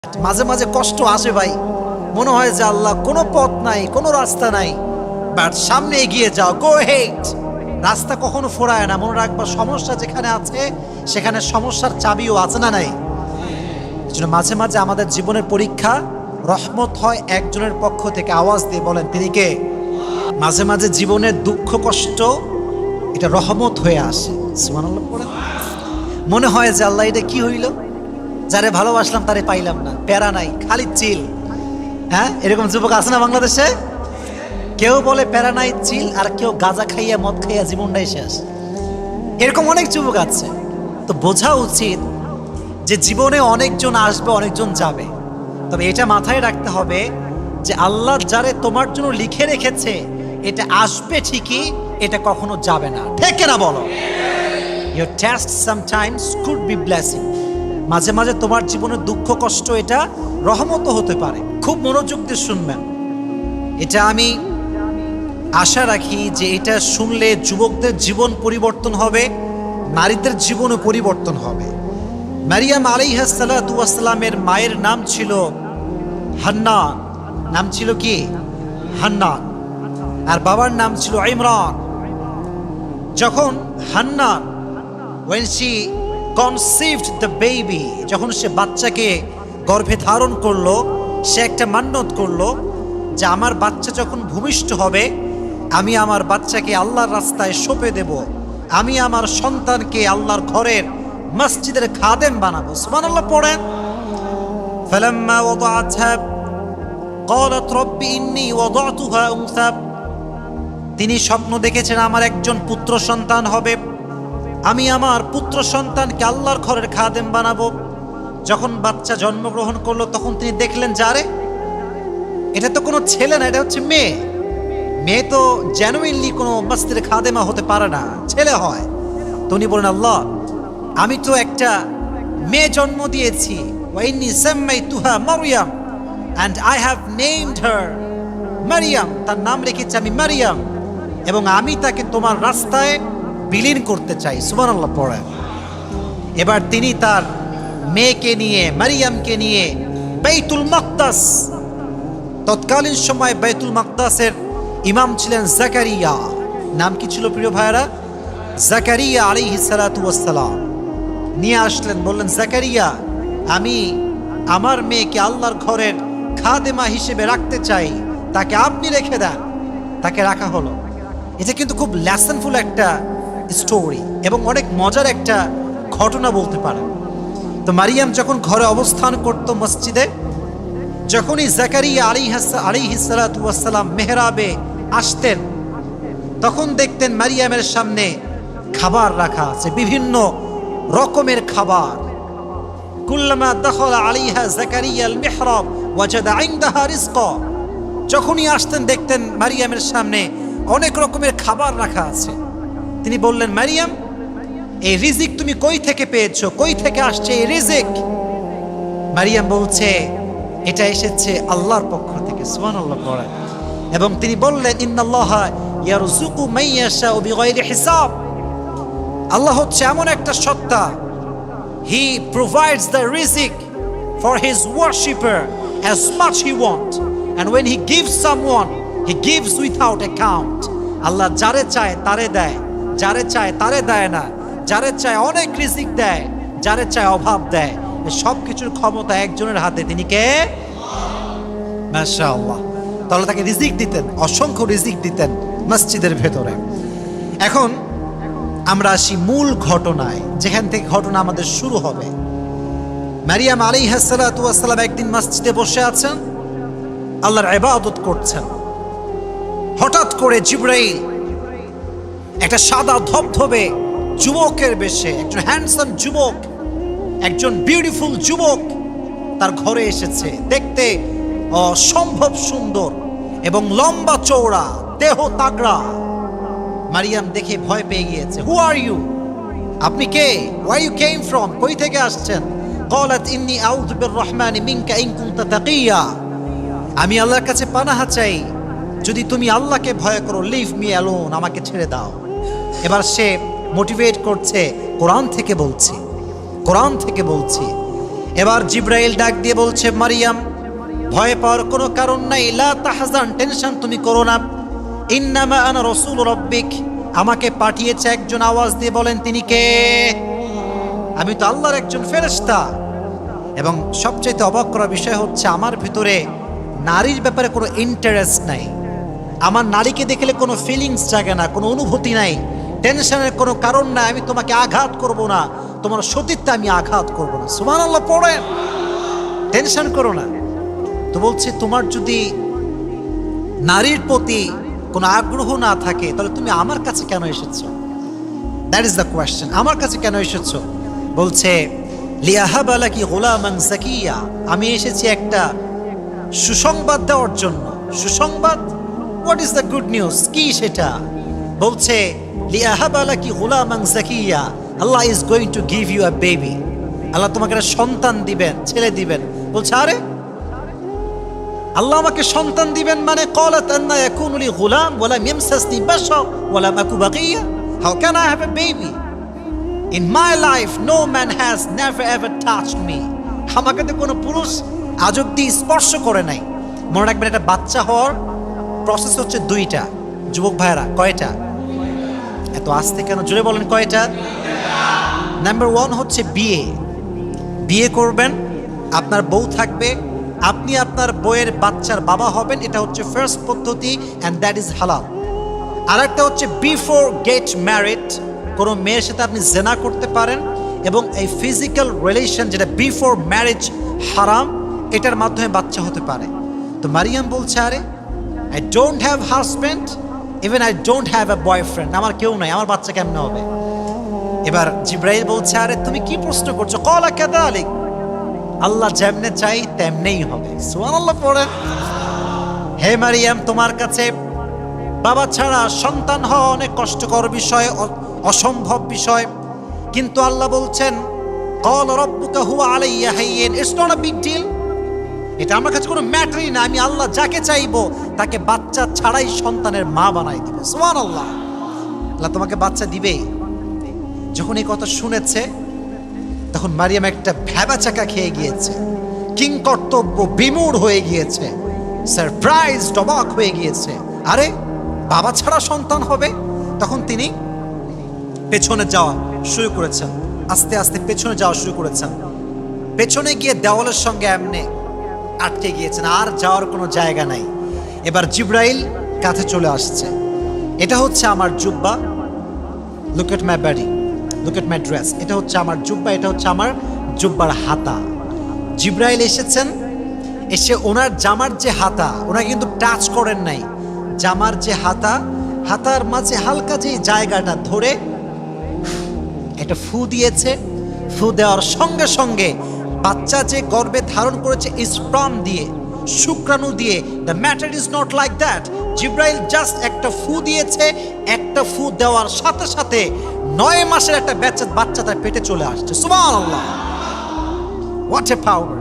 মাঝে মাঝে কষ্ট আসে ভাই, মনে হয় যে আল্লাহ কোনো পথ নাই, কোনো রাস্তা নাই, বাট সামনে এগিয়ে যাও, গো হেড। রাস্তা কখনো ফোরায় না, মনে রাখবা সমস্যা যেখানে আছে সেখানে সমস্যার চাবিও আছে না নাই। এজন্য মাঝে মাঝে আমাদের জীবনের পরীক্ষা রহমত হয় একজনের পক্ষ থেকে। আওয়াজ দিয়ে বলেন তিনি কে? মাঝে মাঝে জীবনের দুঃখ কষ্ট এটা রহমত হয়ে আসে। সুবহানাল্লাহ পড়েন। মনে হয় যে আল্লাহ এটা কি হইল, যারে ভালোবাসলাম তারে পাইলাম না, প্যারা নাই, খালি চিল। হ্যাঁ, এরকম যুবক আছে না বাংলাদেশে? কেউ বলে প্যারা নাই চিল, আর কেউ গাঁজা খাইয়া মদ খাইয়া জীবনটাই শেষ। এরকম অনেক যুবক আছে। তো বোঝা উচিত যে জীবনে অনেকজন আসবে, অনেকজন যাবে, তবে এটা মাথায় রাখতে হবে যে আল্লাহ যারে তোমার জন্য লিখে রেখেছে এটা আসবে ঠিকই, এটা কখনো যাবে না। ঠিক না বলো? Your tasks sometimes could be blessing. মাঝে মাঝে তোমার জীবনের দুঃখ কষ্ট এটা রহমতও হতে পারে। খুব মনোযোগ দিয়ে শুনবেন। এটা আমি আশা রাখি যে এটা শুনলে যুবকদের জীবন পরিবর্তন হবে, নারীদের জীবনও পরিবর্তন হবে। মারিয়াম আলাইহিস সালাতু ওয়াস সালামের মায়ের নাম ছিল হান্না। নাম ছিল কি? হান্না। আর বাবার নাম ছিল ইমরান। যখন Hannah when she conceived the baby, যখন সে বাচ্চাকে গর্ভে ধারণ করলো, সে একটা মান্যত করলো যে আমার বাচ্চা যখন ভূমিষ্ঠ হবে আমি আমার বাচ্চাকে আল্লাহর রাস্তায় সঁপে দেব, আমি আমার সন্তানকে আল্লাহর ঘরের মসজিদের খাদেম বানাবো। সুবহানাল্লাহ পড়েন। ফালাম্মা ওয়াদাআতহা ক্বালাত রাব্বি ইন্নী ওয়াদাতুহা উনসা। তিনি স্বপ্ন দেখেছেন আমার একজন পুত্র সন্তান হবে, আমি আমার পুত্র সন্তানকে আল্লাহর ঘরের খাদেম বানাবো। যখন বাচ্চা জন্মগ্রহণ করলো তখন তিনি দেখলেন যারে এটা তো কোনো ছেলে না, এটা হচ্ছে মেয়ে। মেয়ে তো জেনুইনলি কোনো মসজিদের খাদেমা হতে পারে না, ছেলে হয়। তো উনি বলেন আল্লাহ আমি তো একটা মেয়ে জন্ম দিয়েছি, ওয়াইন্নী সাম্মাইতুহা মারইয়াম and I have named her Mariam, তার নাম রেখেছি আমি মারিয়াম, এবং আমি তাকে তোমার রাস্তায় বিলীন করতে চাই। সুবহানাল্লাহ পড়েন। এবার তিনি তার মেয়েকে নিয়ে, মারিয়ামকে নিয়ে বাইতুল মাকদাস, তৎকালীন সময় বাইতুল মাকদাসের ইমাম ছিলেন জাকারিয়া। নাম কি ছিল প্রিয় ভাইরা? জাকারিয়া আলাইহিস সালাতু ওয়াস সালাম। নিয়ে আসলেন, বললেন জাকারিয়া আমি আমার মেয়েকে আল্লাহর ঘরের খাদেমা হিসেবে রাখতে চাই, তাকে আপনি রেখে দেন। তাকে রাখা হলো। এটা কিন্তু খুব লেসনফুল একটা স্টোরি এবং অনেক মজার একটা ঘটনা বলতে পারেন। তো মারিয়াম যখন ঘরে অবস্থান করত মসজিদে, যখনই জাকারিয়া আলাইহিস সালাতু ওয়াস সালাম মেহরাবে আসতেন তখন দেখতেন মারিয়ামের সামনে খাবার রাখা আছে, বিভিন্ন রকমের খাবার। কুল্লামা দাখালা আলাইহা জাকারিয়া আল মিহরাব ওয়াজাদা ইনদাহা রিজকা। যখনই আসতেন দেখতেন মারিয়ামের সামনে অনেক রকমের খাবার রাখা আছে। তিনি বললেন মারিয়াম এই রিজিক তুমি কই থেকে পেয়েছো, কই থেকে আসছে এই রিজিক? মারিয়াম বলছে এটা এসেছে আল্লাহর পক্ষ থেকে। সুবহানাল্লাহ পড়েন। এবং তিনি বললেন ইন্নাল্লাহা ইয়ারযুকু মান ইয়াশাউ বিগাইরি হিসাব। আল্লাহ হচ্ছে এমন একটা সত্তা, হি প্রোভাইডস দ্য রিজিক for his worshipper as much he want, and when he gives someone he gives without account. আল্লাহ যারে চায় তারে দেয়, যারে চায় তারে দেয় না, যারে চায় অনেক রিজিক দেয়, যারে চায় অভাব দেয়। সব কিছুর ক্ষমতা একজনের হাতে, তিনি কে? মাশাআল্লাহ। তাহলে তাকে রিজিক দিতেন, অসংখ্য রিজিক দিতেন মসজিদের ভেতরে। এখন আমরা আসি মূল ঘটনায়, যেখান থেকে ঘটনা আমাদের শুরু হবে। মারিয়াম আলাইহিস সালাতু ওয়াস সালাম একদিন মসজিদে বসে আছেন, আল্লাহর ইবাদত করছেন। হঠাৎ করে জিবরাইল একটা সাদা ধবধবে যুবকের বেশে, একজন হ্যান্ডসাম যুবক, একজন বিউটিফুল যুবক তার ঘরে এসেছে। দেখতে অসম্ভব সুন্দর এবং লম্বা চওড়া, দেহ তাগড়া। মারিয়াম দেখে ভয় পেয়ে গিয়েছে। Who are you? আপনি কে? Where you came from? কই থেকে আসছেন? ক্বালাত ইন্নী আউযু বিররহমানি মিনকা ইন কুনতা তাকিয়া। আমি আল্লাহর কাছে পানাহ চাই, যদি তুমি আল্লাহকে ভয় করো, লিভ মি অ্যালোন, আমাকে ছেড়ে দাও। এবার সে মোটিভেট করছে, কোরআন থেকে বলছি, কোরআন থেকে বলছি। এবার জিব্রাইল ডাক দিয়ে বলছে, মারিয়াম ভয় পাওয়ার কোনো কারণ নাই, লা তাহজান, টেনশন তুমি করো না। ইন্নামা আনা রাসূল রাব্বিক, আমাকে পাঠিয়েছে একজন, আওয়াজ দিয়ে বলেন তিনি কে? আমি তো আল্লাহর একজন ফেরেশতা। এবং সবচেয়ে অবাক করার বিষয় হচ্ছে আমার ভিতরে নারীর ব্যাপারে কোনো ইন্টারেস্ট নাই। আমার নারীকে দেখলে কোনো ফিলিংস জাগে না, কোনো অনুভূতি নাই, টেনশনের কোনো কারণ নাই। আমি তোমাকে আঘাত করব না, তোমার সতীত্বে আমি আঘাত করব না। সুবহানাল্লাহ পড়েন, টেনশন করো না। তো বলছে তোমার যদি নারীর প্রতি কোনো আগ্রহ না থাকে তাহলে তুমি আমার কাছে কেন এসেছো? দ্যাট ইজ দ্য কোয়েশ্চেন, আমার কাছে কেন এসেছো? বলছে লিয়াহাবা লাকি গুলামান যাকিয়া, আমি এসেছি একটা সুসংবাদ দেওয়ার জন্য। সুসংবাদ, what is the good news? কি সেটা? বলছে লিয়াহাবা লাকি গুলামান যাকিয়া, Allah is going to give you a baby, Allah তোমাকে একটা সন্তান দিবেন, ছেলে দিবেন। বলছে আরে আল্লাহ আমাকে সন্তান দিবেন মানে? ক্বালাত আন্না ইয়াকুনু লি গুলাম ওয়া লাম ইয়ামসাসনি বাশার ওয়া লাম আকু বাগিয়া, how can I have a baby? In my life, no man has never ever touched me. আমাকে তো কোনো পুরুষ আজ অব্দি স্পর্শ করে নাই। মনে রাখবেন, একটা বাচ্চা হওয়ার প্রসেস হচ্ছে দুইটা। যুবক ভাইরা, কয়টা? এত আস্তে কেন? জোরে বলেন, কয়টা? নাম্বার 1 হচ্ছে বিয়ে। বিয়ে করবেন, আপনার বউ থাকবে, আপনি আপনার বউয়ের বাচ্চার বাবা হবেন। এটা হচ্ছে ফার্স্ট পদ্ধতি, অ্যান্ড দ্যাট ইজ হালাল। আর একটা হচ্ছে বিফোর গেট ম্যারিড, কোনো মেয়ের সাথে আপনি জেনা করতে পারেন, এবং এই ফিজিক্যাল রিলেশন যেটা বিফোর ম্যারেজ হারাম, এটার মাধ্যমে বাচ্চা হতে পারে। তো মারিয়াম বলছে আরে I don't have husband, even I don't have a boyfriend, আমার কেউ নাই, আমার বাচ্চা কেমনে হবে? এবার জিব্রাইল বলছে আরে তুমি কি প্রশ্ন করছো? ক্বালা কাযালিক, আল্লাহ যেমনে চাই তেমনেই হবে। সুবহানাল্লাহ পড়েন। হে মারিয়াম, তোমার কাছে বাবা ছাড়া সন্তান হওয়া অনেক কষ্টকর বিষয়, অসম্ভব বিষয়, কিন্তু আল্লাহ বলছেন ক্বালা রাব্বুকা হুয়া আলাইয়া হাইয়িন, it's not a big deal. এটা আমার কাছে কোনো ম্যাটারই না। আমি আল্লাহ যাকে চাইবো তাকে বাচ্চা ছাড়াই সন্তানের মা বানাই দিব। সুবহানাল্লাহ, আল্লাহ তোমাকে বাচ্চা দিবেই। যখন এই কথা শুনেছে তখন মারিয়াম একটা ভ্যাবাচাকা খেয়ে গিয়েছে, কিং কর্তব্য বিমূঢ় হয়ে গিয়েছে, সারপ্রাইজ, অবাক হয়ে গিয়েছে। আরে বাবা ছাড়া সন্তান হবে? তখন তিনি পেছনে যাওয়া শুরু করেছেন, আস্তে আস্তে পেছনে যাওয়া শুরু করেছেন। পেছনে গিয়ে দেওয়ালের সঙ্গে এমনি আটকে গিয়েছেন, আর যাওয়ার কোনো জায়গা নাই। এবার জিব্রাইল কাছে চলে আসছে। এটা হচ্ছে আমার জুব্বা, look at my body, look at my dress. এটা হচ্ছে আমার জুব্বা, এটা হচ্ছে আমার জুব্বার হাতা। জিব্রাইল এসেছেন, এসে ওনার জামার যে হাতা, ওনাকে কিন্তু টাচ করেন নাই। জামার যে হাতা, হাতার মাঝে হালকা যে জায়গাটা ধরে একটা ফু দিয়েছে। ফু দেওয়ার সঙ্গে সঙ্গে বাচ্চা যে গর্ভে ধারণ করেছে স্পার্ম দিয়ে, শুক্রাণু দিয়ে, the matter is not like that. Jibrail just একটা ফু দিয়েছে, একটা ফু দেওয়ার সাথে সাথে 9 মাসের একটা বাচ্চা তার পেটে চলে আসছে। সুবহানাল্লাহ, what a power,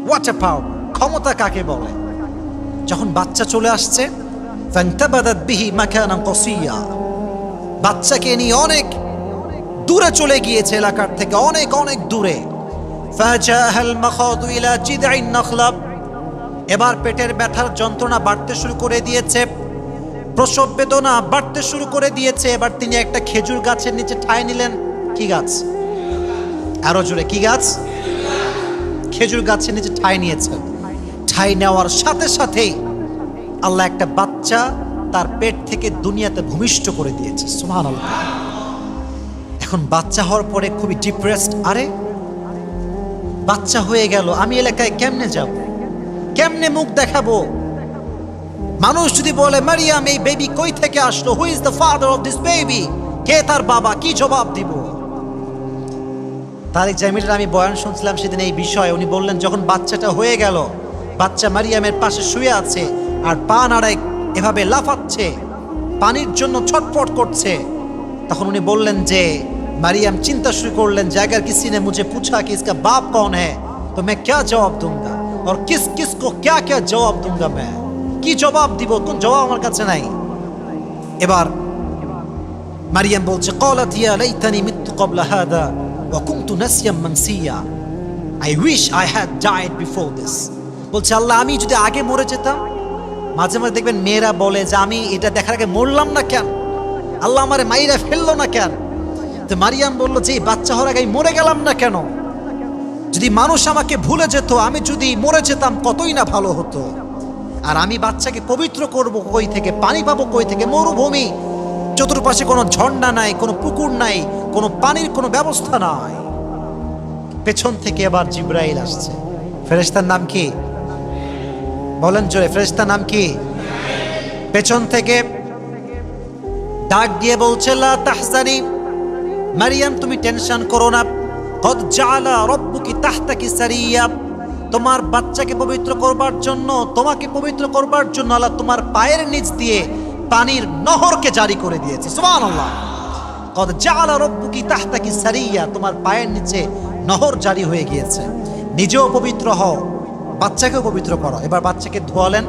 what a পাওয়ার! ক্ষমতা কাকে বলে? যখন বাচ্চা চলে আসছে, ফান্তাবাদাত বিহি মাকানান কাসিয়া, বাচ্চাকে নিয়ে অনেক দূরে চলে গিয়েছে, এলাকার থেকে অনেক অনেক দূরে। ফাজাহাল মাখাদু ইলা জিদঈন নাখলা, এবার পেটের ব্যথার যন্ত্রণা বাড়তে শুরু করে দিয়েছে, প্রসব বেদনা বাড়তে শুরু করে দিয়েছে। এবার তিনি একটা খেজুর গাছের নিচে ঠাঁই নিলেন। কি গাছ? আরো জোরে, কি গাছ? খেজুর গাছের নিচে ঠাঁই নিয়েছেন। ঠাঁই নেওয়ার সাথে সাথেই আল্লাহ একটা বাচ্চা তার পেট থেকে দুনিয়াতে ভূমিষ্ঠ করে দিয়েছে। সুবহানাল্লাহ। এখন বাচ্চা হওয়ার পরে খুবই ডিপ্রেসড। আরে বাচ্চা হয়ে গেল, আমি এলাকায় কেমনে যাব, কেমনে মুখ দেখাবো? মানুষ যদি বলে মারিয়াম এই বেবি কই থেকে আসলো, who is the father of this baby, কে তার বাবা, কি জবাব দিব? তারিক জামিলের আমি বয়ান শুনছিলাম সেদিন এই বিষয়ে। উনি বললেন যখন বাচ্চাটা হয়ে গেল, বাচ্চা মারিয়ামের পাশে শুয়ে আছে আর পা নাড়ায় এভাবে লাফাচ্ছে, পানির জন্য ছটফট করছে, তখন উনি বললেন যে মারিয়াম চিন্তা শুরু করলেন যে अगर किसी ने मुझे पूछा कि इसका बाप कौन है तो मैं क्या जवाब दूंगा और किस किस को क्या क्या जवाब दूंगा मैं, কি জবাব দিব, কোন জবাব আমার কাছে নাই। এবার মারিয়াম বলছে ক্বালাত ইয়া লাইতানি মিততু ক্বাবলা হাদা ওয়া কুনতু নাসিয়াম মানসিয়া, I wish I had died before this. বলছে আল্লাহ আমি যদি আগে মরে যেতাম। মাঝে মাঝে দেখবেন মেয়েরা বলে যে আমি এটা দেখার আগে মরলাম না কেন, আল্লাহ আমারে মাইরা ফেললো না কেন। তো মারিয়াম বলল যে বাচ্চা হওয়ার আগে মরে গেলাম না কেন, যদি মানুষ আমাকে ভুলে যেত, আমি যদি মরে যেতাম কতই না ভালো হতো। আর আমি বাচ্চাকে পবিত্র করব কই থেকে, পানি পাবো কই থেকে, মরুভূমি, চতুর্পাশে কোনো ঝর্ণা নাই, কোনো পুকুর নাই, কোনো পানির কোনো ব্যবস্থা নাই। পেছন থেকে আবার জিব্রাইল আসছে। ফেরেশতার নাম কি বলেন জোরে, ফেরেশতার নাম কি? পেছন থেকে ডাক দিয়ে বলছে লা তাহজানি, মারিয়াম তুমি টেনশন করো না, কদ জাআলা রাব্বুকি তাহতাকি সারিয়া, তোমার বাচ্চাকে পবিত্র করবার জন্য, তোমাকে পবিত্র করবার জন্য আল্লাহ তোমার পায়ের নিচ দিয়ে পানির নহরকে জারি করে দিয়েছে। সুবহানাল্লাহ। কদ জাআলা রাব্বুকি তাহতাকি সারিয়া, তোমার পায়ের নিচে নহর জারি হয়ে গিয়েছে। নিজেও পবিত্র হও, বাচ্চাকেও পবিত্র করো। এবার বাচ্চাকে ধোয়ালেন,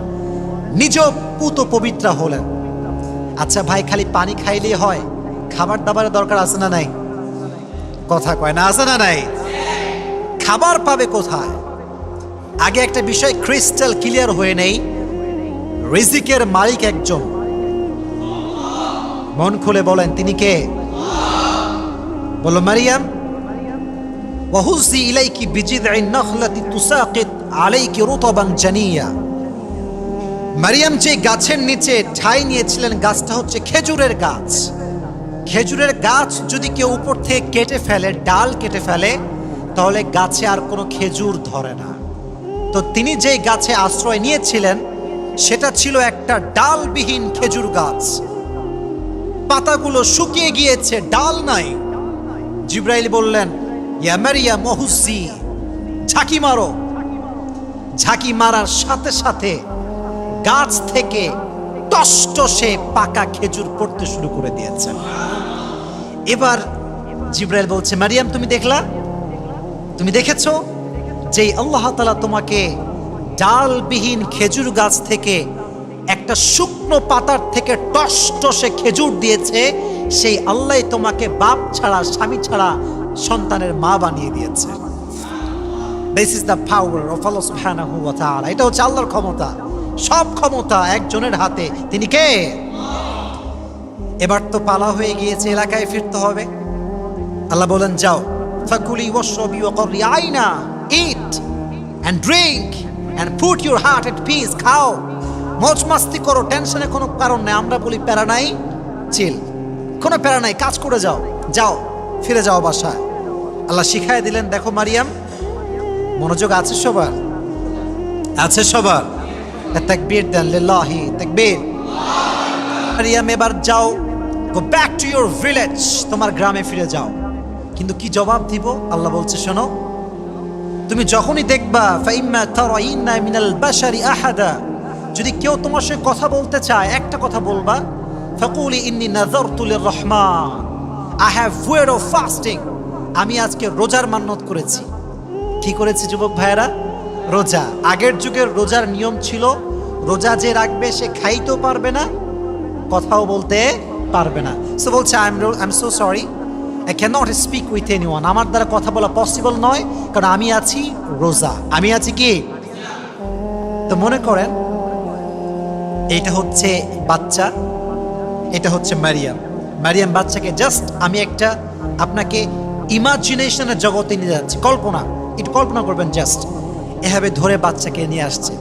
নিজেও পুত পবিত্র হলেন। আচ্ছা ভাই, খালি পানি খাইলেই হয়? খাবার দাবারের দরকার আছে না নাই? কথা কয় না, আছে না নাই? খাবার পাবে কোথায়? আগে একটা বিষয় ক্রিস্টাল ক্লিয়ার হয়ে নেই, রিজিকের মালিক একজন। মন খুলে বলেন তিনি কে? বলো মারিয়াম, ওয়াহুজি ইলাইকি বিজিদঈন নাখলাতি তুসাকিত আলাইকি রুতবান জানিয়া। মারিয়াম যে গাছের নিচে ঠাঁই নিয়েছিলেন, গাছটা হচ্ছে খেজুরের গাছ। খেজুরের গাছ যদি কেউ উপর থেকে কেটে ফেলে, ডাল কেটে ফেলে, তাহলে গাছে আর কোনো খেজুর ধরে না। তো তিনি যেই গাছে আশ্রয় নিয়েছিলেন সেটা ছিল একটা ডালবিহীন খেজুর গাছ। পাতাগুলো শুকিয়ে গিয়েছে, ডাল নাই। জিব্রাইল বললেন ইয়া মারিয়াম ওহুজি, ঝাঁকি মারো। ঝাঁকি মারার সাথে সাথে গাছ থেকে টসটসে পাকা খেজুর পড়তে শুরু করে দিয়েছে। এবার জিব্রাইল বলছে মারিয়াম তুমি দেখলা, তুমি দেখেছো যে আল্লাহ তাআলা তোমাকে ডালবিহীন খেজুর গাছ থেকে একটা শুকনো পাতার থেকে টসটসে খেজুর দিয়েছে, সেই আল্লাহ তোমাকে বাপ ছাড়া, স্বামী ছাড়া সন্তানের মা বানিয়ে দিয়েছে। This is the power of Allah সুবহানাহু ওয়া তাআলা। এটা হচ্ছে আল্লাহর ক্ষমতা। সব ক্ষমতা একজনের হাতে, তিনি কে? এবার তো পালা হয়ে গিয়েছে, এলাকায় ফিরতে হবে। আল্লাহ বলেন যাও, ফাকুলি ওয়াশরাবি ওয়াকরি আইনা, eat and drink and put your heart at peace. খাও, মজ মাস্তি করো, টেনশনে কোনো কারণ নেই। আমরা বলি প্যারা নাই, চিল, কোনো প্যারা নাই, কাজ করে যাও, যাও ফিরে যাও বাসায়। আল্লাহ শিখাই দিলেন। দেখো মারিয়াম, মনোযোগ আছে সবার? আছে সবার? তাকবীর দেন, লিল্লাহি তাকবীর। মারিয়াম এবার যাও, go back to your village, তোমার গ্রামে ফিরে যাও। কিন্তু কি জবাব দিব? আল্লাহ বলছে শোনো, তুমি যখনই দেখবা ফাইম্মা তারাইন্না মিনাল বাশারি আহাদা, যদি কেউ তোমার সাথে কথা বলতে চায়, একটা কথা বলবা, ফাকুলি ইন্নী নাযারতু লিররহমান, I have vowed of fasting, আমি আজকে রোজার মান্যত করেছি। কি করেছি যুবক ভাইয়েরা? রোজা। আগের যুগের রোজার নিয়ম ছিল, রোজা যে রাখবে সে খাইতেও পারবে না, কথাও বলতে পারবে না। সো বলছে I am so sorry, I can not speak with anyone, আমার দ্বারা কথা বলা পসিবল নয়, কারণ আমি আছি রোজা, আমি আছি কি। তো মনে করেন এইটা হচ্ছে বাচ্চা, এটা হচ্ছে মারিয়াম। মারিয়াম বাচ্চাকে জাস্ট আমি একটা আপনাকে ইমাজিনেশনের জগতে নিয়ে যাচ্ছি, কল্পনা, একটু কল্পনা করবেন, জাস্ট এভাবে ধরে বাচ্চাকে নিয়ে আসছে,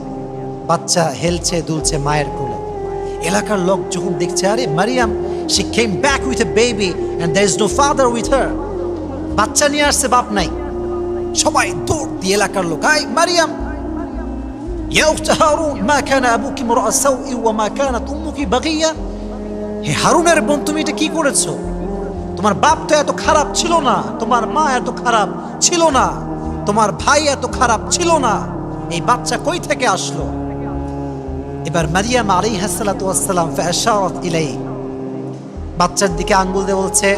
বাচ্চা হেলছে দুলছে মায়ের কোলে। এলাকার লোক যখন দেখছে, আরে Mariam, she came back with a baby and there is no father with her, বাচ্চা নিয়ে আসছে, বাপ নাই। সবাই দৌড় দিয়ে এলাকার লোক, আই মারিয়াম, ইয়া উখতা হারুন, মা কানা আবুকি মুরআ সাউই ওয়া মা কানাত উম্মুকি বাগিয়া, হে হারুনের বোন তুমি এটা কি করেছো? তোমার বাপ তো এত খারাপ ছিল না, তোমার মা এত খারাপ ছিল না, তোমার ভাই এত খারাপ ছিল না, এই বাচ্চা কই থেকে আসলো? এবার মারিয়াম আলাইহিস সালাতু ওয়াস সালাম ফাআশারাত ইলাই, বাচ্চার দিকে আঙ্গুল দিয়ে বলছে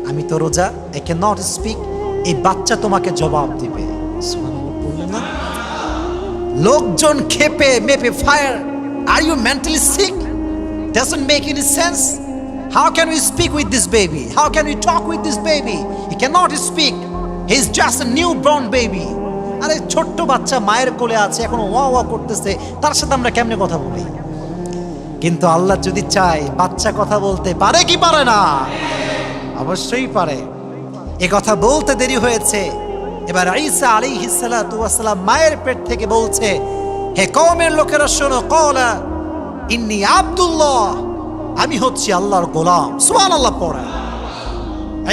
আমি তো রোজা, আই ক্যান নট স্পিক। এই বাচ্চা তোমাকে জবাব দিবে। লোকজন খেপে মেপে fire, are you mentally sick? Doesn't make any sense. How can we speak with this baby? How can we talk with this baby? He cannot speak. He is just a new born baby. আরে ছোট্ট বাচ্চা মায়ের কোলে আছে, এখন ওয়া ওয়া করতেছে, তার সাথে আমরা কেমনে কথা বলি? কিন্তু আল্লাহ যদি চায়, বাচ্চা কথা বলতে পারে কি পারে না? অবশ্যই পারে। এ কথা বলতে দেরি হয়েছে, এবার ঈসা আলাইহিস সালাতু ওয়াস সালাম মায়ের পেট থেকে বলছে, হে কওমের লোকেরা শোনো, ক্বালা ইন্নী আব্দুল্লাহ, আমি হচ্ছি আল্লাহর গোলাম। সুবহানাল্লাহ পড়ে।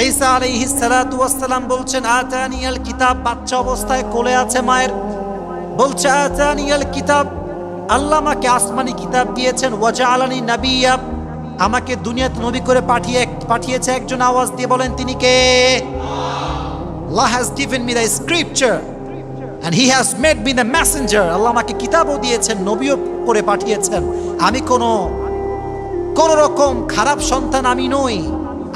ঈসা আলাইহিস সালাতু ওয়াস সালাম বলছেন, আতানিয়াল কিতাব, বাচ্চা অবস্থায় কোলে আছে মায়ের, বলছে আতানিয়াল কিতাব, আল্লাহ আমাকে আসমানি কিতাব দিয়েছেন, ওয়াজআলানি নাবিয়্যা, আমাকে দুনিয়াতে নবী করে পাঠিয়েছে। একজন আওয়াজ দিয়ে বলেন তিনি কে? Allah has given me the scripture and he has made me the messenger. আল্লাহ আমাকে কিতাবও দিয়েছেন, নবীও করে পাঠিয়েছেন। আমি কোন রকম খারাপ সন্তান আমি নই,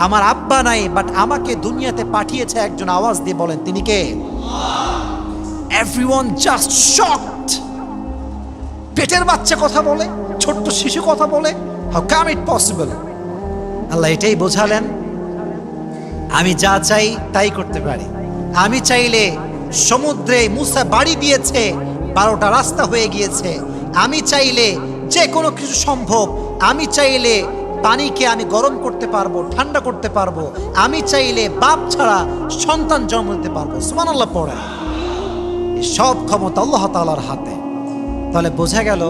আমার আব্বা নাই, বাট আমাকে দুনিয়াতে পাঠিয়েছে একজন। আওয়াজ দিয়ে বলেন তিনি কে? Everyone just shocked. পেটের বাচ্চা কথা বলে, ছোট্ট শিশু কথা বলে, how come it possible? আল্লাহ এটাই বোঝালেন, আমি যা চাই তাই করতে পারি। আমি চাইলে সমুদ্রে মুসা বাড়ি দিয়েছে, 12টা রাস্তা হয়ে গিয়েছে। আমি চাইলে যে কোনো কিছু সম্ভব। আমি চাইলে পানিকে আমি গরম করতে পারবো, ঠান্ডা করতে পারবো। আমি চাইলে বাপ ছাড়া সন্তান জন্ম দিতে পারবো। সুবহানাল্লাহ পড়ে। সব ক্ষমতা আল্লাহ তাআলার হাতে। তাহলে বোঝা গেল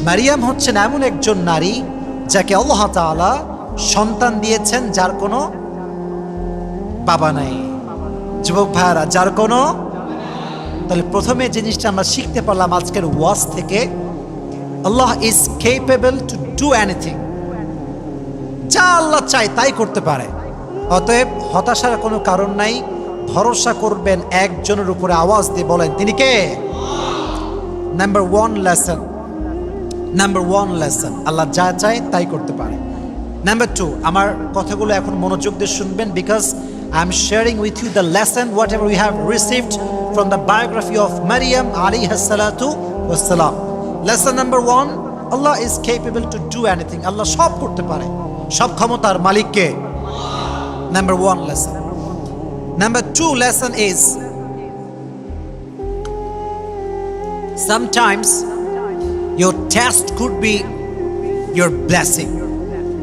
মারিয়াম হচ্ছেন এমন একজন নারী যাকে আল্লাহ তাআলা সন্তান দিয়েছেন, যার কোনো বাবা নাই। যুবক ভাইরা, যার কোনো, তাহলে প্রথমে জিনিসটা আমরা শিখতে পারলাম আজকের ওয়াজ থেকে, Allah is capable to do anything. যা আল্লাহ চায় তাই করতে পারে। অতএব হতাশার কোনো কারণ নাই, ভরসা করবেন একজনের উপরে। আওয়াজ দিয়ে বলেন তিনি কে? নাম্বার ওয়ান লেসন, আল্লাহ যা চায় তাই করতে পারে। নাম্বার 2, আমার কথাগুলো এখন মনোযোগ দিয়ে শুনবেন, because I am sharing with you the lesson whatever we have received from the biography of Maryam alayha salatu wassalam. Lesson number 1, Allah is capable to do anything. Allah সব করতে পারে, সব ক্ষমতার মালিক কে? Number 1 lesson. Number 2 lesson is, sometimes your test could be your blessing.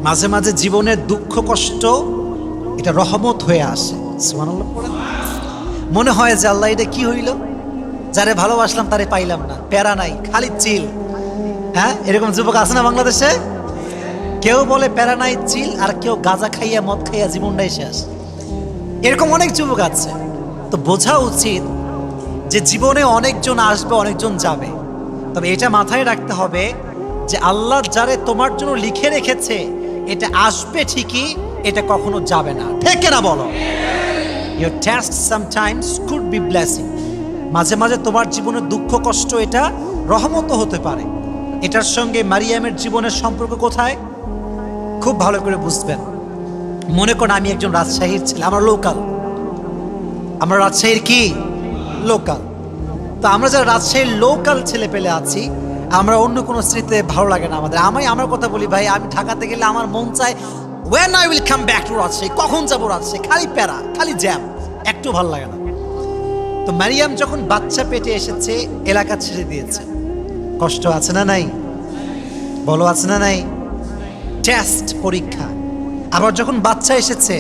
মাঝে মাঝে জীবনের দুঃখ কষ্ট এটা রহমত হয়ে আসে। সুবহানাল্লাহ পড়েন। মনে হয় যে আল্লাহ এটা কি হইল, যারে ভালোবাসলাম তারে পাইলাম না, প্যারা নাই, খালি চিল। হ্যাঁ, এরকম যুবক আছে না বাংলাদেশে? কেউ বলে প্যারা নাই চিল, আর কেউ গাঁজা খাইয়া মদ খাইয়া জীবনটাই শেষ। এরকম অনেক যুবক আছে। তো বোঝা উচিত যে জীবনে অনেকজন আসবে, অনেকজন যাবে, তবে এটা মাথায় রাখতে হবে যে আল্লাহ যারে তোমার জন্য লিখে রেখেছে এটা আসবে ঠিকই, এটা কখনো যাবে না। ঠিক না বলো? Your test sometimes could be blessing. মাঝে মাঝে তোমার জীবনের দুঃখ কষ্ট এটা রহমতও হতে পারে। এটার সঙ্গে মারিয়ামের জীবনের সম্পর্ক কোথায় খুব ভালো করে বুঝবেন। মনে করেন আমি একজন রাজশাহীর ছেলে, আমরা লোকাল, আমরা রাজশাহীর কি লোকাল। তো আমরা যারা রাজশাহীর লোকাল ছেলে পেলে আছি, আমরা অন্য কোনো স্মৃতিতে ভালো লাগে না আমাদের। আমার কথা বলি ভাই, আমি ঢাকাতে গেলে আমার মন চায় when I will come back to Rajshahi, কখন যাবো রাজশাহী, খালি প্যারা, খালি জ্যাম, একটু ভালো লাগে না। তো মারিয়াম যখন বাচ্চা পেটে এসেছে, এলাকা ছেড়ে দিয়েছে। কষ্ট আছে না নাই? বলো আছে না নাই? টেস্ট, পরীক্ষা। আবার যখন বাচ্চা এসেছে,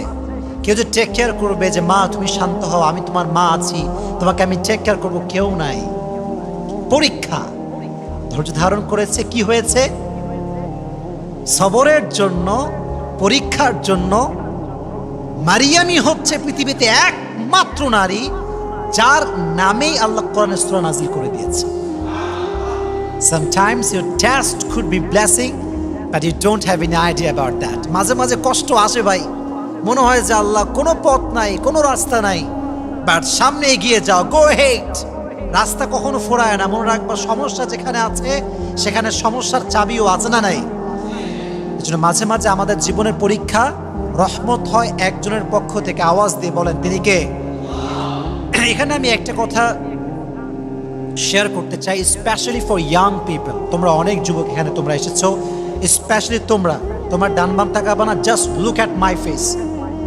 কেউ যে টেক কেয়ার করবে যে মা তুমি শান্ত হও, আমি তোমার মা আছি, তোমাকে আমি টেক কেয়ার করবো, কেউ নাই। পরীক্ষা। ধৈর্য ধারণ করেছে, কি হয়েছে? সবরের জন্য, পরীক্ষার জন্য। মারিয়ামই হচ্ছে পৃথিবীতে একমাত্র নারী যার নামেই আল্লাহ কোরআনে সূরা নাযিল করে দিয়েছে। Sometimes your test could be blessing, but you don't have any idea about that. মাঝে মাঝে কষ্ট আসে ভাই, মনে হয় যে আল্লাহ কোনো পথ নাই, কোনো রাস্তা নাই, বাট সামনে এগিয়ে যাও, গো হেড। রাস্তা কখনো ফোরায় না। মনে রাখবা, সমস্যা যেখানে আছে সেখানে সমস্যার চাবিও আছে না নাই? এজন্য মাঝে মাঝে আমাদের জীবনের পরীক্ষা রহমত হয় একজনের পক্ষ থেকে। আওয়াজ দিয়ে বলেন তিনি কে? এখানে আমি একটা কথা শেয়ার করতে চাই, স্পেশালি ফর ইয়াং পিপল। তোমরা অনেক যুবক এখানে তোমরা এসেছো, স্পেশালি তোমরা, তোমার ডান বাম তাকাবা না, just look at my face,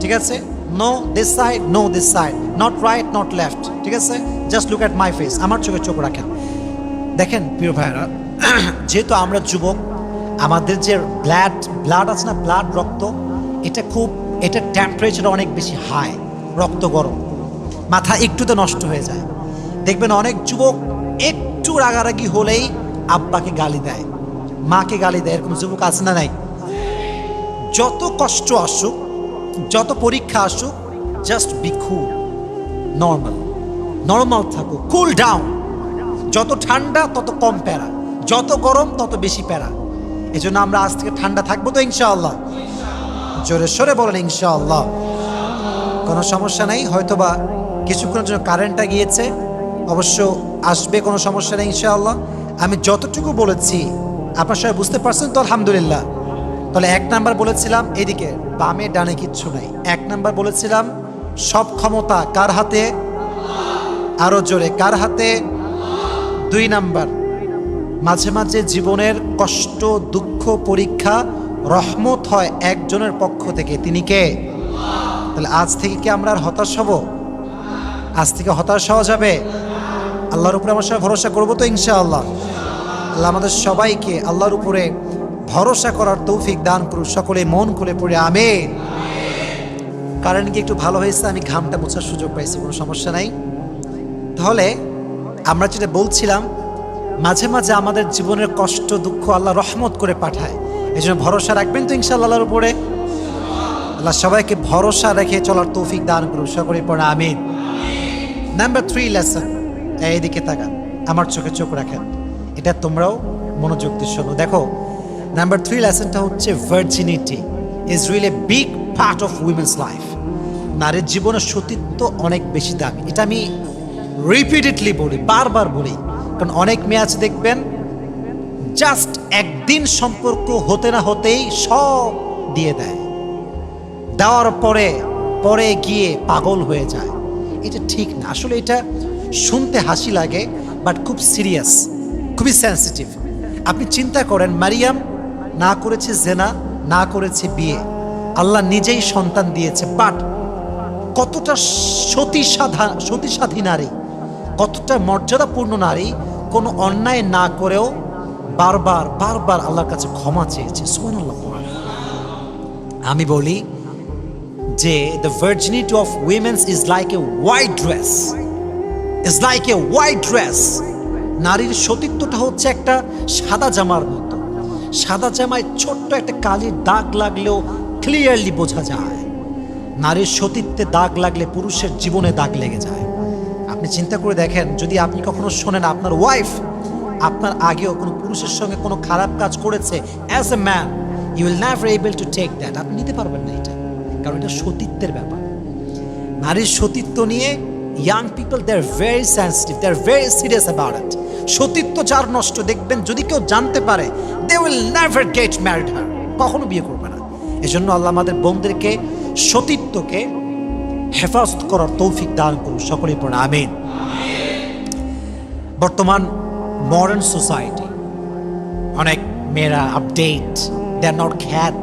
ঠিক আছে? No this side, no this side, not right, not left, ঠিক আছে? Just look at my face, আমার চোখে চোখ রাখেন। দেখেন প্রিয় ভাইরা, যেহেতু আমরা যুবক, আমাদের যে ব্লাড আছে না, ব্লাড রক্ত, এটা টেম্পারেচার অনেক বেশি হাই, রক্ত গরম, মাথা একটুতে নষ্ট হয়ে যায়। দেখবেন অনেক যুবক একটু রাগারাগি হলেই আব্বাকে গালি দেয়, মাকে গালি দেয়, এরকম যুবক আছে না নাই? যত কষ্ট আসুক, যত পরীক্ষা আসুক, জাস্ট বি কুল, নর্মাল থাকো, কুল ডাউন। যত ঠান্ডা তত কম প্যারা, যত গরম তত বেশি প্যারা। এই জন্য আমরা আজ থেকে ঠান্ডা থাকবো তো ইনশাআল্লাহ? জোরে সোরে বলেন ইনশাআল্লাহ। কোনো সমস্যা নেই, হয়তোবা কিছুক্ষণের জন্য কারেন্টটা গিয়েছে, অবশ্য আসবে, কোনো সমস্যা নেই ইনশাআল্লাহ। আমি যতটুকু বলেছি আপনার সবাই বুঝতে পারছেন তো? আলহামদুলিল্লাহ। তাহলে 1 নাম্বার বলেছিলাম, এদিকে বামে ডানে কিচ্ছু নাই। 1 নাম্বার বলেছিলাম সব ক্ষমতা কার হাতে? আরো জোরে, কার হাতে? 2 নাম্বার, মাঝে মাঝে জীবনের কষ্ট, দুঃখ, পরীক্ষা রহমত হয় একজনের পক্ষ থেকে, তিনি কে? তাহলে আজ থেকে কি আমরা আর হতাশ হব? আজ থেকে হতাশ হওয়া যাবে? আল্লাহর উপরে আমার সবাই ভরসা করবো তো ইনশাআল্লাহ? আল্লাহ আমাদের সবাইকে আল্লাহর উপরে ভরসা করার তৌফিক দান করুন। সকলে মন খুলে পড়ে আমিন। কারেন্ট কি একটু ভালো হয়েছে, আমি ঘামটা মোছার সুযোগ পাইছি, কোনো সমস্যা নাই। তাহলে আমরা যেটা বলছিলাম, মাঝে মাঝে আমাদের জীবনের কষ্ট, দুঃখ আল্লাহ রহমত করে পাঠায়। এই জন্য ভরসা রাখবেন তো ইনশাআল্লাহ আল্লাহর উপরে? আল্লাহ সবাইকে ভরসা রেখে চলার তৌফিক দান করুন। সকলে পড়ে আমিন। নাম্বার 3 লেসন, এইদিকে তাকান, আমার চোখে চোখ রাখেন, এটা তোমরাও মনোযোগ দিয়ে শোনো। দেখো, নাম্বার 3 লেসনটা হচ্ছে virginity is really a big part of women's life. নারীর জীবনের সতীত্ব অনেক বেশি দামি। এটা আমি রিপিটেডলি বলি, বারবার বলি, কারণ অনেক মেয়ে আছে দেখবেন জাস্ট একদিন সম্পর্ক হতে না হতেই সব দিয়ে দেয়, দেওয়ার পরে গিয়ে পাগল হয়ে যায়। এটা ঠিক না, আসলে এটা শুনতে হাসি লাগে, বাট খুব সিরিয়াস, খুবই সেন্সিটিভ। আপনি চিন্তা করেন, মারিয়াম না করেছে জেনা, না করেছে বিয়ে, আল্লাহ নিজেই সন্তান দিয়েছে, বাট কতটা সতীসাধী নারী, কতটা মর্যাদাপূর্ণ নারী, কোনো অন্যায় না করেও বারবার বারবার আল্লাহর কাছে ক্ষমা চেয়েছে। সুবহানাল্লাহ। আমি বলি যে the virginity of women's is like a white dress, is like a white dress. নারীর সতীত্বটা হচ্ছে একটা সাদা জামার মতো। সাদা জামায় ছোট্ট একটা কালির দাগ লাগলেও ক্লিয়ারলি বোঝা যায়। নারীর সতীত্বে দাগ লাগলে পুরুষের জীবনে দাগ লেগে যায়। আপনি চিন্তা করে দেখেন, যদি আপনি কখনো শোনেন আপনার ওয়াইফ আপনার আগেও কোনো পুরুষের সঙ্গে কোনো খারাপ কাজ করেছে, as a man you will never able to take that. আপনি নিতে পারবেন না এটা, কারণ এটা সতীত্বের ব্যাপার। নারীর সতীত্ব নিয়ে young people they are very sensitive, they are very serious about it. সতীত্ব যার নষ্ট, দেখবেন যদি কেউ জানতে পারে, they will never get married her, কখনো বিয়ে করবে না। এজন্য আল্লাহ আমাদের বোনদেরকে সতীত্বকে হেফাজত করার তৌফিক দান করুন। সকলেই পড়ে আমিন। বর্তমান মডার্ন সোসাইটি, অনেক মেয়েরা আপডেট, দে আর নট খ্যাত,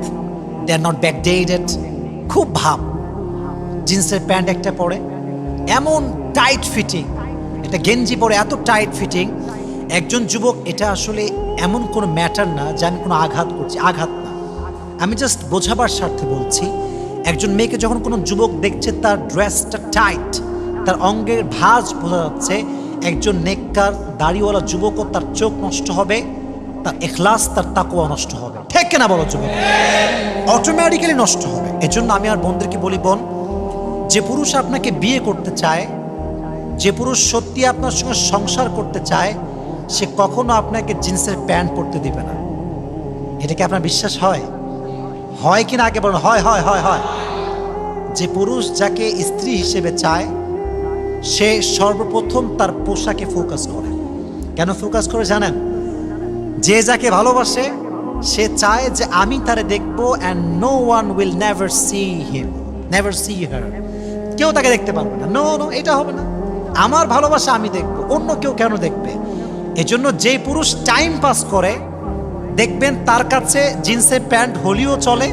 দে আর নট ব্যাকডেটেড, খুব ভাব, জিন্সের প্যান্ট একটা পরে এমন টাইট ফিটিং, একটা গেঞ্জি পরে এত টাইট ফিটিং। একজন যুবক, এটা আসলে এমন কোনো ম্যাটার না যে আমি কোনো আঘাত করছি, আঘাত না, আমি জাস্ট বোঝাবার স্বার্থে বলছি। একজন মেয়েকে যখন কোনো যুবক দেখছে তার ড্রেসটা টাইট, তার অঙ্গের ভাঁজ বোঝা যাচ্ছে, একজন নেককার দাড়িওয়ালা যুবকও তার চোখ নষ্ট হবে, তার ইখলাস, তার তাকওয়া নষ্ট হবে। ঠিক কিনা বলো যুবক? অটোমেটিক্যালি নষ্ট হবে। এজন্য আমি আর বোনদেরকে বলি, বোন, যে পুরুষ আপনাকে বিয়ে করতে চায়, যে পুরুষ সত্যি আপনার সঙ্গে সংসার করতে চায়, সে কখনো আপনাকে জিন্সের প্যান্ট পরতে দিবে না। এটা কি আপনার বিশ্বাস হয়? হয় কিনা আগে বলুন। হয় হয় হয় হয়। যে পুরুষ যাকে স্ত্রী হিসেবে চায়, সে সর্বপ্রথম তার পোশাকে ফোকাস করে। কেন ফোকাস করে জানেন? যে যাকে ভালোবাসে সে চায় যে আমি তারে দেখবো, and no one will never see him, never see her. কেউ তাকে দেখতে পারবে না। নো নো, এটা হবে না। আমার ভালোবাসা আমি দেখবো, অন্য কেউ কেন দেখবে? এজন্য যে পুরুষ টাইম পাস করে, দেখবেন তার কাছে জিন্সের প্যান্ট হলিও চলে,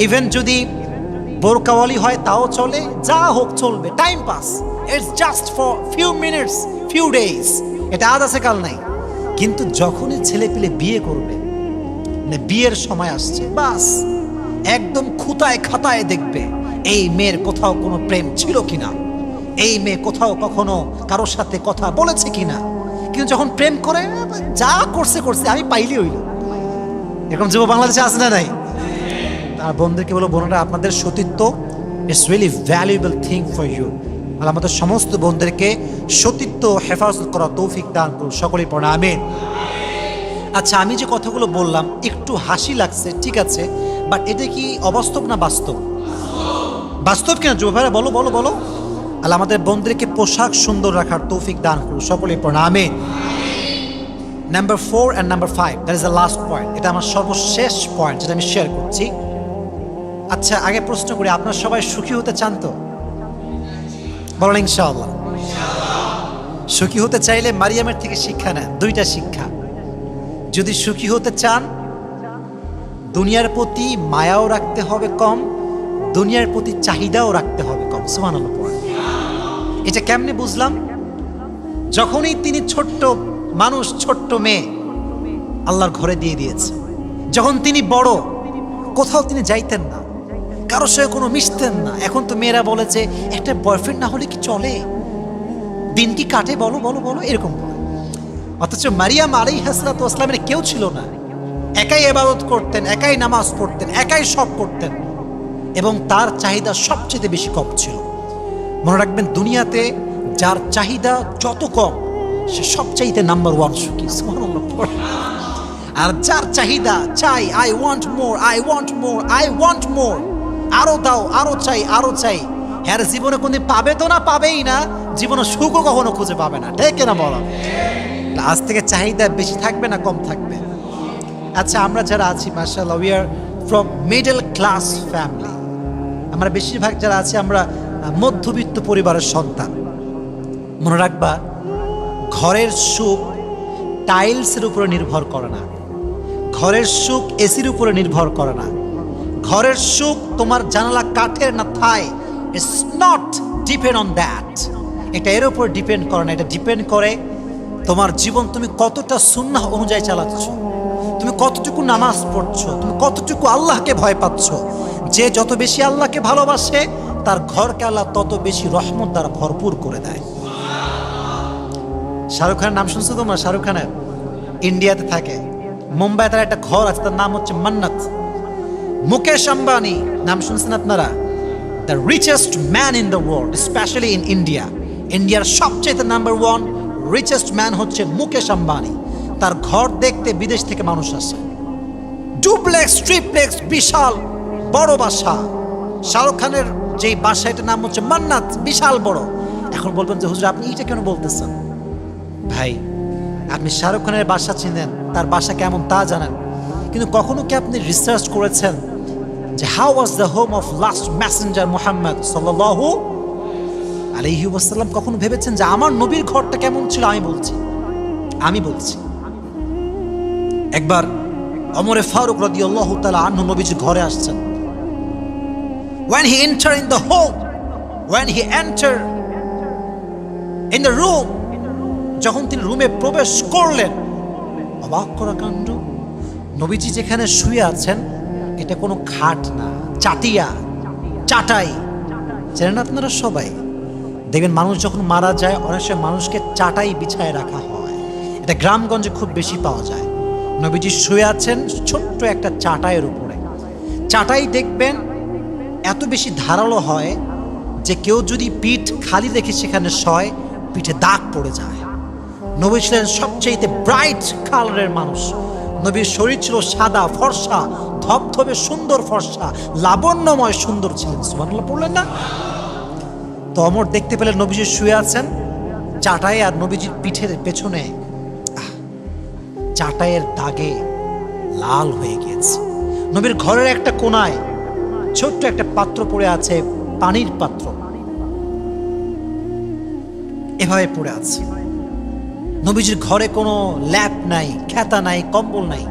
ইভেন যদি বোরকাওয়ালি হয় তাও চলে, যা হোক চলবে, time pass, it's just for few minutes, few days, এটা আজ আছে কাল নাই। কিন্তু যখনই ছেলে পেলে বিয়ে করবে, মানে বিয়ের সময় আসছে, বাস একদম খুঁতায় খাতায় দেখবে এই মেয়ের কোথাও কোনো প্রেম ছিল কিনা, এই মেয়ে কোথাও কখনো কারোর সাথে কথা বলেছে কিনা। কিন্তু যখন প্রেম করে, যা করছে করছে, আমি পাইলি হইল, এরকম যুব বাংলাদেশে আছে না নাই? আর বোনদেরকে বলো, বোনেরা আপনাদের সতীত্ব it's really valuable thing for you. আর আমাদের সমস্ত বোনদেরকে সতীত্ব হেফাজত করা তৌফিক দান করুন, সকলেই পড়া আমিন। আচ্ছা, আমি যে কথাগুলো বললাম একটু হাসি লাগছে, ঠিক আছে, বাট এটা কি অবাস্তব না বাস্তব? বাস্তব কিনা যুব ভাইরা, বলো বলো বলো। আল্লাহ আমাদের বোনদেরকে পোশাক সুন্দর রাখার তৌফিক দান করুন, সকলেই পড়া আমিন। Number 4 and number 5, that is the last point. এটা আমার সর্বশেষ পয়েন্ট যেটা আমি শেয়ার করছি। আচ্ছা, আগে প্রশ্ন করি, আপনারা সবাই সুখী হতে চান তো? বলেন ইনশাআল্লাহ। সুখী হতে চাইলে মারিয়ামের থেকে শিক্ষা নেন, দুইটা শিক্ষা। যদি সুখী হতে চান, দুনিয়ার প্রতি মায়াও রাখতে হবে কম, দুনিয়ার প্রতি চাহিদাও রাখতে হবে কম। সুবহানাল্লাহ। এটা কেমনে বুঝলাম? যখনই তিনি ছোট্ট মানুষ, ছোট্ট মেয়ে আল্লাহর ঘরে দিয়ে দিয়েছে। যখন তিনি বড়, কোথাও তিনি যাইতেন না, কারোর সঙ্গে কোনো মিশতেন না। এখন তো মেয়েরা বলে যে একটা বয়ফ্রেন্ড না হলে কি চলে, দিন কি কাটে, বলো বলো বলো, এরকম বলে। অথচ মারিয়াম আলাইহিস সালাতু ওয়াস সালামের কেউ ছিল না, একাই ইবাদত করতেন, একাই নামাজ পড়তেন, একাই সব করতেন, এবং তার চাহিদা সবচেয়ে বেশি কম ছিল। মনে রাখবেন, দুনিয়াতে যার চাহিদা যত কম, সে সবচাইতে নাম্বার 1 সুখী। সুবহানাল্লাহ। আর যার চাহিদা চাই, I want more, I want more, I want মোর, আরো দাও, আরো চাই, আরো চাই, হ্যাঁ জীবনে কোনদিন পাবে তো না, পাবেই না, জীবনে সুখও কখনো খুঁজে পাবে না, ঠিক না বলো? আজ থেকে চাহিদা বেশি থাকবে না কম থাকবে? আচ্ছা, আমরা যারা আছি মাশাআল্লাহ, we are from middle class family. আমরা বেশিরভাগ যারা আছি, আমরা মধ্যবিত্ত পরিবারের সন্তান। মনে রাখবা, ঘরের সুখ টাইলসের উপরে নির্ভর করে না, ঘরের সুখ এসির উপরে নির্ভর করে না, ঘরের সুখ তোমার জানালা কাঠের না Thai, it's not depend on that. এটা এর উপর ডিপেন্ড করে না, এটা ডিপেন্ড করে তোমার জীবন তুমি কতটা সুন্নাহ অনুযায়ী চালাচ্ছ, তুমি কতটুকু নামাজ পড়ছো, তুমি কতটুকু আল্লাহকে ভয় পাচ্ছ। যে যত বেশি আল্লাহকে ভালোবাসে, তার ঘরকে আল্লাহ তত বেশি রহমত দ্বারা ভরপুর করে দেয়। শাহরুখ খানের নাম শুনছো তোমরা? শাহরুখ খানের ইন্ডিয়াতে থাকে, মুম্বাই তার একটা ঘর আছে, তার নাম হচ্ছে মান্নাত। মুকেশ আম্বানি নাম শুনছেন আপনারা? The richest man in the world, specially in India. ইন্ডিয়ার সবচেয়ে নাম্বার 1 রিচেস্ট ম্যান হচ্ছে মুকেশ আম্বানি। তার ঘর দেখতে বিদেশ থেকে মানুষ আসে, ডুপ্লেক্স, ট্রিপ্লেক্স, বিশাল বড় বাসা। শাহরুখ খানের যে বাসা, এটার নাম হচ্ছে মান্নাত, বিশাল বড়। এখন বলবেন যে হুজুর আপনি এটা কেন বলতেছেন? ভাই, আপনি শাহরুখ খানের বাসা চিনেন, তার বাসা কেমন তা জানেন, কিন্তু কখনো কি আপনি রিসার্চ করেছেন যে how was the home of last Messenger Muhammad সাল্লাল্লাহু আলাইহি ওয়াসাল্লাম? কখনো ভেবেছেন যে আমার নবীর ঘরটা কেমন ছিল? আমি বলছি একবার ওমরে ফারুক রাদিয়াল্লাহু তাআলা আনহু নবীজির ঘরে আসছেন। when he entered in the home, when he entered in the room, যখন তিনি রুমে প্রবেশ করলেন, অবাক করা কাণ্ড, নবীজি যেখানে শুয়ে আছেন এটা কোনো খাট না, চাটাই। জানেন আপনারা সবাই, দেখবেন মানুষ যখন মারা যায় অনেক সময় মানুষকে চাটাই বিছায় রাখা হয়, এটা গ্রামগঞ্জে খুব বেশি পাওয়া যায়। নবীজি শুয়ে আছেন ছোট্ট একটা চাটাইয়ের উপরে। চাটাই দেখবেন এত বেশি ধারালো হয় যে কেউ যদি পিঠ খালি রেখে সেখানে শয়, পিঠে দাগ পড়ে যায়। নবী ছিলেন সবচেয়ে ব্রাইট কালারের মানুষ। নবীর শরীর ছিল সাদা ফর্সা, ধবধবে সুন্দর ফর্সা, লাবণ্যময় সুন্দর ছিলেন। সুবহানাল্লাহ পড়লেন না? তো অমর দেখতে পেলেন নবীজি শুয়ে আছেন চাটাই, আর নবীজির পিঠের পেছনে চাটাইয়ের দাগে লাল হয়ে গিয়েছে। নবীর ঘরের একটা কোনায় ছোট্ট একটা পাত্র পড়ে আছে, পানির পাত্র, এভাবে পড়ে আছে। নবীজির ঘরে কোনো ল্যাপ নাই, খেতা নাই, কম্বল নাই।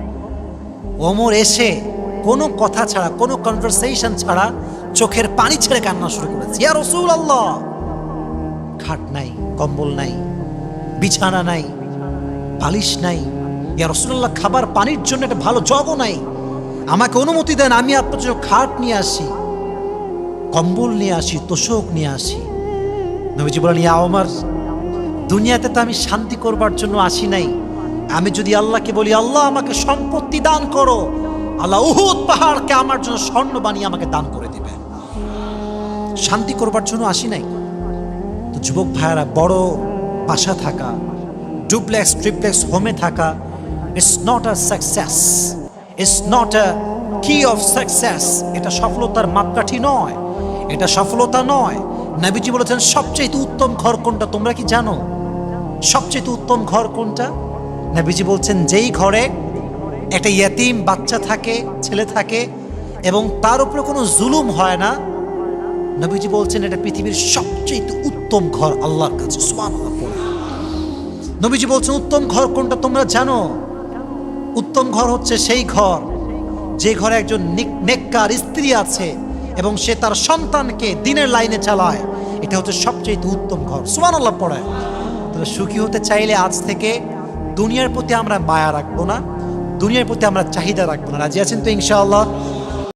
ওমর এসে কোনো কথা ছাড়া, কোনো কনভারসেশন ছাড়া চোখের পানি ছেড়ে কান্না শুরু করেছে, ইয়া রাসূলুল্লাহ, খাট নাই, কম্বল নাই, বিছানা নাই, বালিশ নাই, ইয়া রাসূলুল্লাহ, খাবার পানির জন্য একটা ভালো জগও নাই, আমাকে অনুমতি দেন আমি আপনার জন্য খাট নিয়ে আসি, কম্বল নিয়ে আসি, তোশক নিয়ে আসি। নবীজি বলেন, ইয়া ওমর, দুনিয়াতে তো আমি শান্তি করবার জন্য আসি নাই, আমি যদি আল্লাহকে বলি আল্লাহ আমাকে সম্পত্তি দান করো, আল্লাহ উহুদ পাহাড়কে আমার জন্য স্বর্ণ বানিয়ে আমাকে দান করে দিবে, শান্তি করবার জন্য আসি নাই। তো যুবক ভাইয়েরা, বড় বাসা থাকা, ডুপ্লেক্স ট্রিপ্লেক্স হোমে থাকা, it's not a success, it's not আ কি অফ সাকসেস। এটা সফলতার মাপকাঠি নয়, এটা সফলতা নয়। নবীজি বলেছেন সবচেয়ে উত্তম ঘর কোনটা তোমরা কি জানো? সবচেয়ে উত্তম ঘর কোনটা? নবীজি বলছেন যেই ঘরে একটা ইয়েতিম বাচ্চা থাকে, ছেলে থাকে, এবং তার উপরে কোনো জুলুম হয় না, নবীজি বলছেন এটা পৃথিবীর সবচেয়ে উত্তম ঘর আল্লাহর কাছে। সুবহানাল্লাহ। নবীজি বলছেন উত্তম ঘর কোনটা তোমরা জানো? উত্তম ঘর হচ্ছে সেই ঘর যে ঘরে একজন নেককার স্ত্রী আছে এবং সে তার সন্তানকে দিনের লাইনে চালায়, এটা হচ্ছে সবচেয়ে উত্তম ঘর। সুবহানাল্লাহ পড়ায়। তবে সুখী হতে চাইলে আজ থেকে দুনিয়ার প্রতি আমরা মায়া রাখবো না, দুনিয়ার প্রতি আমরা চাহিদা রাখবো না। রাজি আছেন তো ইনশাআল্লাহ?